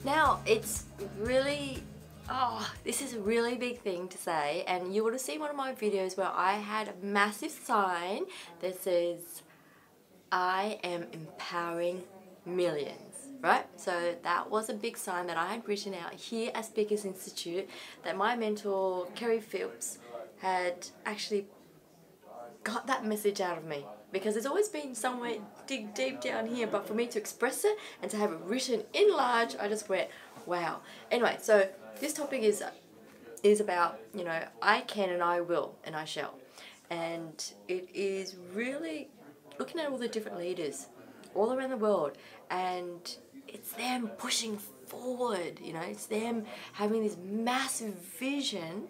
Now, it's really, this is a really big thing to say, and you would have seen one of my videos where I had a massive sign that says, I am empowering millions, right? So that was a big sign that I had written out here at Speakers Institute that my mentor, Kerry Phillips, had actually got that message out of me, because it's always been somewhere deep down here, but for me to express it and to have it written in large, I just went, wow. Anyway, so this topic is about, you know, I can and I will and I shall. And it is really looking at all the different leaders all around the world, and it's them pushing forward, you know, it's them having this massive vision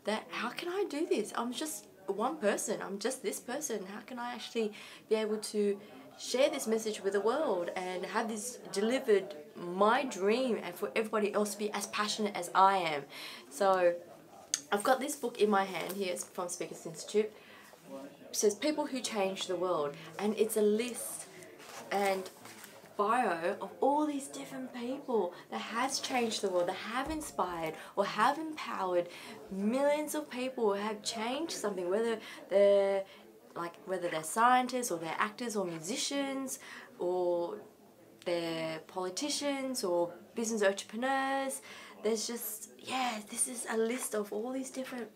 that, how can I do this? I'm just one person, I'm just this person. How can I actually be able to share this message with the world and have this delivered, my dream, and for everybody else to be as passionate as I am? So I've got this book in my hand here, it's from Speakers Institute. It says People Who Changed the World, and it's a list and bio of all these different people that has changed the world, that have inspired or have empowered millions of people, who have changed something, whether they're scientists or they're actors or musicians or they're politicians or business entrepreneurs. There's just, yeah, this is a list of all these different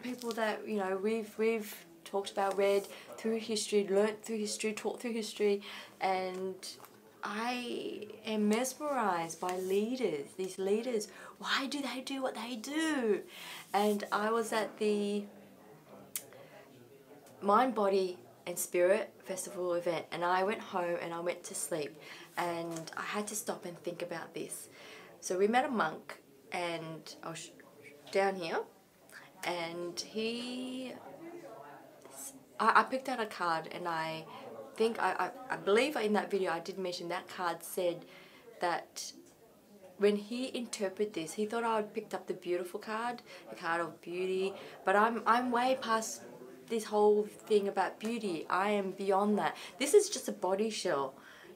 people that, you know, we've talked about, read through history, learnt through history, taught through history, and I am mesmerized by leaders, these leaders. Why do they do what they do? And I was at the Mind, Body and Spirit Festival event, and I went home and I went to sleep, and I had to stop and think about this. So we met a monk, and I was down here, and I picked out a card, and I think, I believe in that video I did mention that card said that when he interpreted this, he thought I had picked up the beautiful card, the card of beauty, but I'm way past this whole thing about beauty. I am beyond that. This is just a body shell,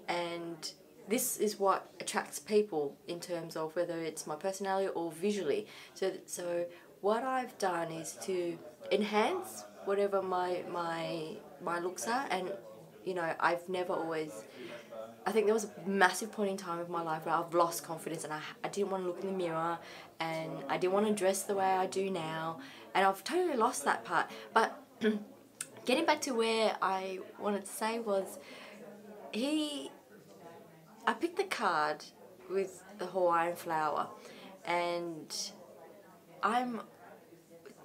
and this is what attracts people in terms of whether it's my personality or visually. So what I've done is to enhance whatever my looks are, and you know, I've never always, I think there was a massive point in time of my life where I've lost confidence, and I didn't want to look in the mirror, and I didn't want to dress the way I do now, and I've totally lost that part. But getting back to where I wanted to say was, I picked the card with the Hawaiian flower, and I'm,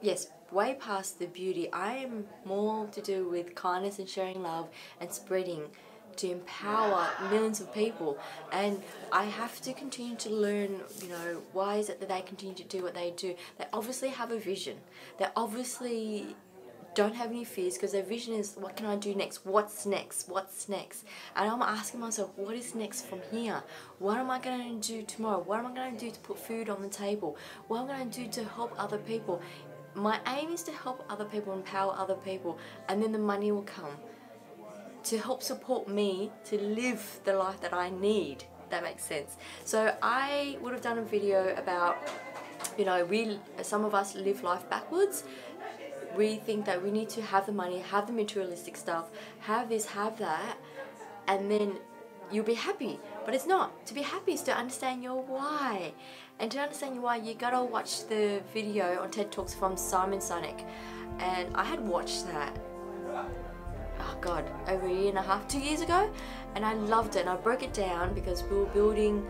yes, way past the beauty. I am more to do with kindness and sharing love and spreading to empower millions of people. And I have to continue to learn, you know, why is it that they continue to do what they do? They obviously have a vision. They obviously don't have any fears, because their vision is, what can I do next? What's next? What's next? And I'm asking myself, what is next from here? What am I going to do tomorrow? What am I going to do to put food on the table? What am I going to do to help other people? My aim is to help other people, empower other people, and then the money will come to help support me to live the life that I need. That makes sense. So I would have done a video about, you know, some of us live life backwards. We think that we need to have the money, have the materialistic stuff, have this, have that, and then you'll be happy. But it's not. To be happy is to understand your why. And to understand your why, you gotta watch the video on TED Talks from Simon Sinek. And I had watched that, oh God, over a year and a half, 2 years ago, and I loved it. And I broke it down because we were building,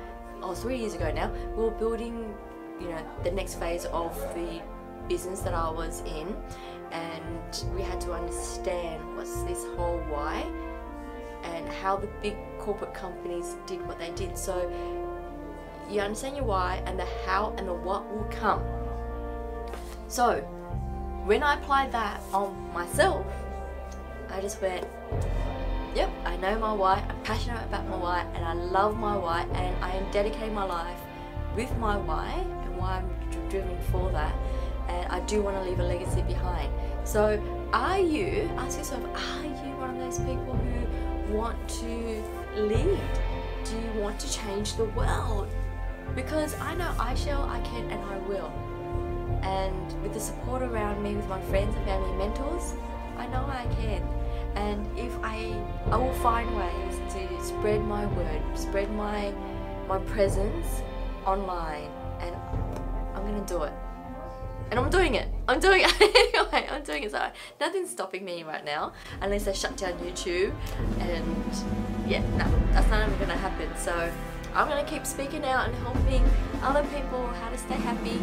3 years ago now, we were building, you know, the next phase of the business that I was in, and we had to understand what's this whole why and how the big corporate companies did what they did. So you understand your why, and the how and the what will come. So when I applied that on myself, I just went, yep, I know my why, I'm passionate about my why, and I love my why, and I am dedicating my life with my why and why I'm driven for that. And I do want to leave a legacy behind. So are you, ask yourself, are you one of those people who want to lead do you want to change the world? Because I know I shall, I can, and I will. And with the support around me, with my friends and family and mentors, I know I can. And if I will find ways to spread my word, spread my presence online, and I'm gonna do it. And I'm doing it. I'm doing it anyway. I'm doing it. So nothing's stopping me right now, unless they shut down YouTube. And yeah, no, that's not even gonna happen. So I'm gonna keep speaking out and helping other people how to stay happy,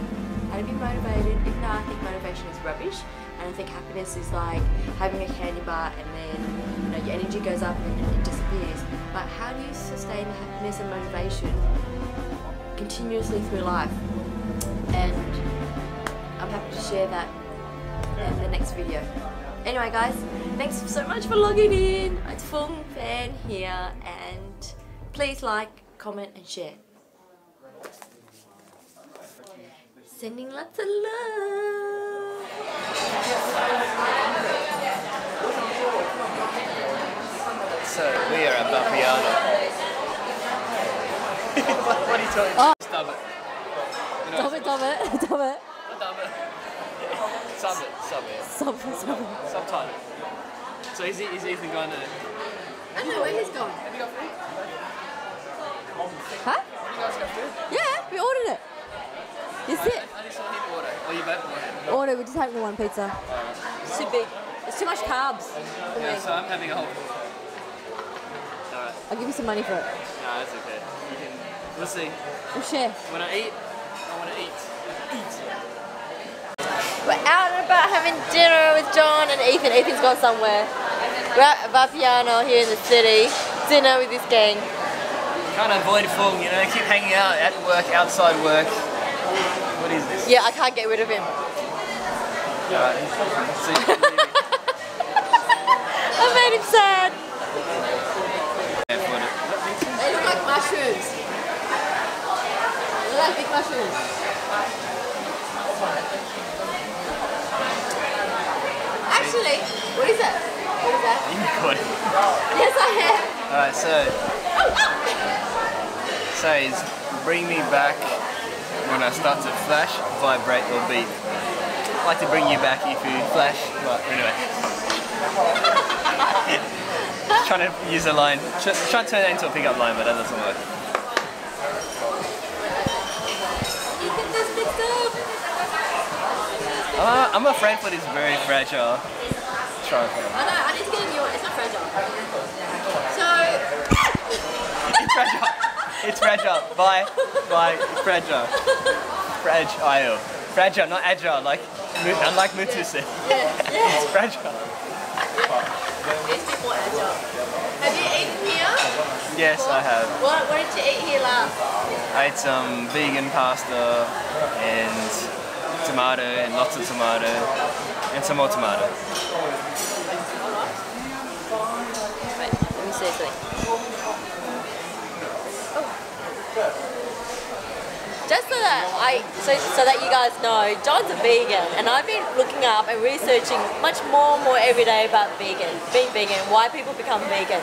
how to be motivated. Even though I think motivation is rubbish, and I think happiness is like having a candy bar and then, you know, your energy goes up and then it disappears. But how do you sustain happiness and motivation continuously through life? And I'm happy to share that in the next video. Anyway guys, thanks so much for logging in. It's Phuong Fan here, and please like, comment and share. Sending lots of love. So we are at Vapiano. What are you talking about? Oh. Stub it. You know, Dub it. Dub it. Sub it. Subtitle. So is Ethan going to... I don't know where he's gone. Have you got food? Huh? Have you guys got food? Yeah, we ordered it. That's it. I just saw him order. Oh, you both ordered? Order, we're just having one pizza. It's too big. It's too much carbs for me. Yeah, so I'm having a whole... Alright. I'll give you some money for it. No, that's okay. You can... We'll see. We'll share. When I eat, I want to eat. We're out and about having dinner with John and Ethan. Ethan's gone somewhere. We're at Vapiano here in the city. Dinner with this gang. Can't avoid Phuong, you know, keep hanging out at work, outside work. What is this? Yeah, I can't get rid of him. Alright. See. I made him sad. Yeah, put it. They look like mushrooms. They look like big mushrooms. Actually, what is that? What is that? You got it. Yes, I have. Alright, so it's bring me back when I start to flash, vibrate or beep. I'd like to bring you back if you flash, but anyway. Trying to use a line, trying to turn that into a pickup line, but that doesn't work. I'm afraid for this very fragile tripod. I know, I need to get a new one. It's not fragile. So... It's fragile. It's fragile. Bye. Fragile. Fragile. Fragile, not agile, like unlike Mutu said. Yeah. It's fragile. It needs to be more agile. Have you eaten here? Yes, I have. What did you eat here last? I ate some vegan pasta and tomato and lots of tomato and some more tomato. Wait, let me see something. Just so that you guys know, John's a vegan, and I've been looking up and researching much more and more every day about being vegan, why people become vegan.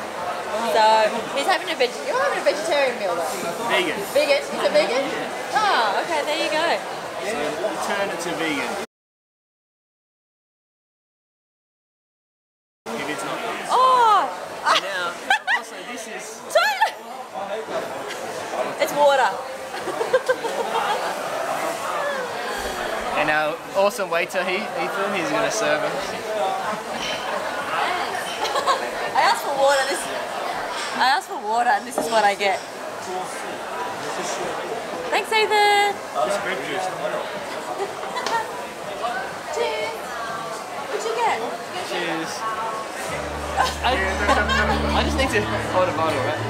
So he's having you're having a vegetarian meal though. Vegan. Vegan? Is it vegan? Oh, okay, there you go. So you turn it to vegan. If it's not. Oh! And now, also this is... It's water. And our awesome waiter, Ethan, he's going to serve us. I asked for water and this is what I get. Thanks, Ethan. It's grape juice. Cheers. What'd you get? Cheers. I just need to hold a bottle, right?